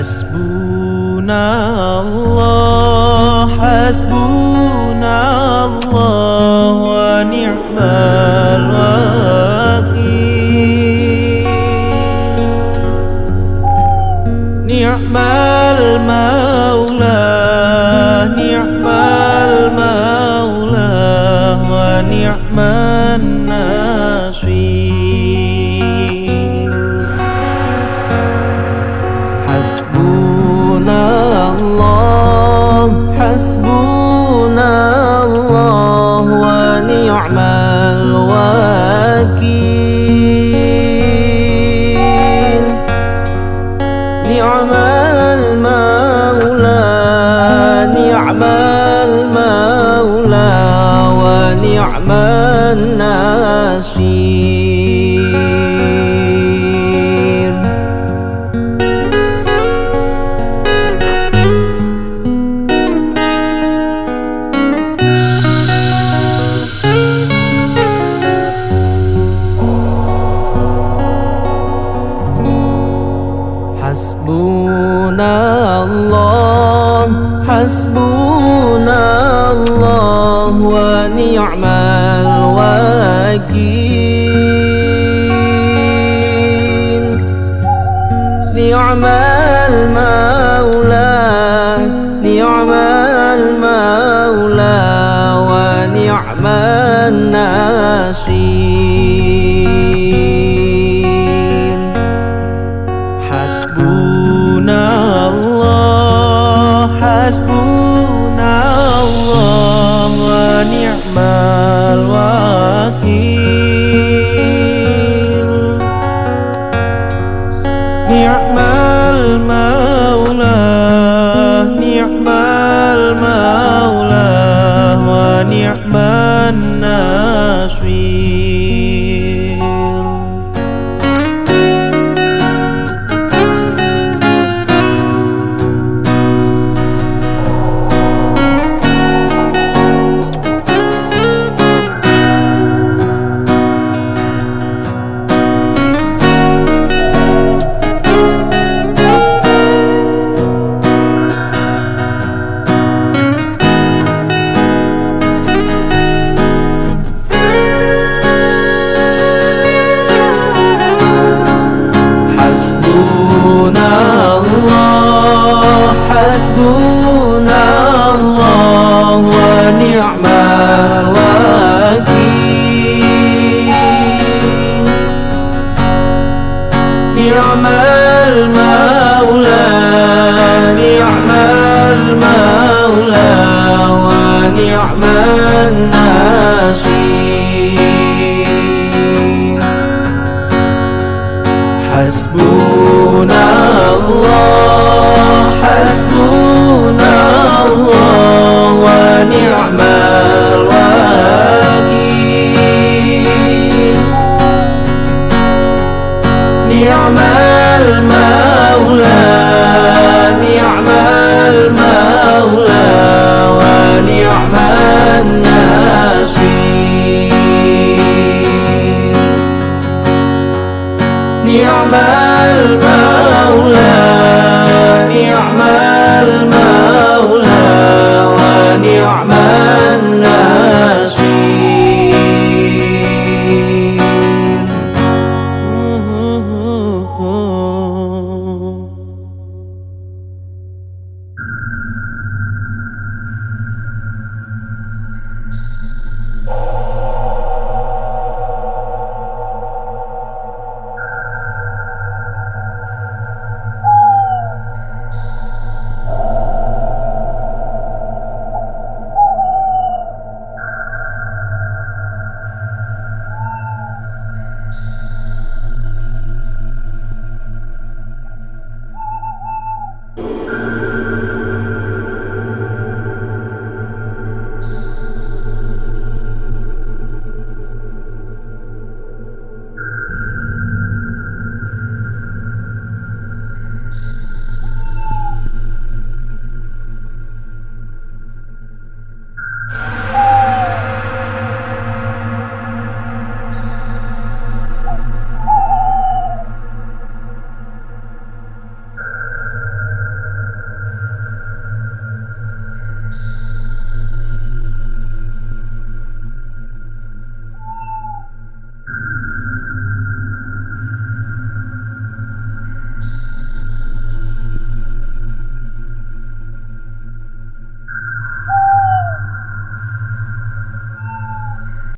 Hasbunallah, hasbunallah wa ni'mal wakil. Ni'mal maula, ni'mal maula wa ni'man nasir. Hasbunallah, hasbunallah wa ni'mal wakil. Ni'mal maula, ni'mal maula wa ni'man nasir. Hasbunallah, hasbunallah wa ni'mal wakil. Ni'mal maula, ni'mal maula wa ni'man nasir. Hasbunallah, hasbunallah wa ni'mal wakil. Ni'mal maula, ni'mal maula wa ni'man nasir. Hasbunallah wa ni'mal wakil. Ni'mal maula, ni'mal maula wa ni'man nasir. Hasbunallah, hasbunallah wa ni'mal wakil. Ni'mal maula, ni'mal maula wa ni'man nasir. Ni'mal maula, ni'mal maula wa ni'man nasir.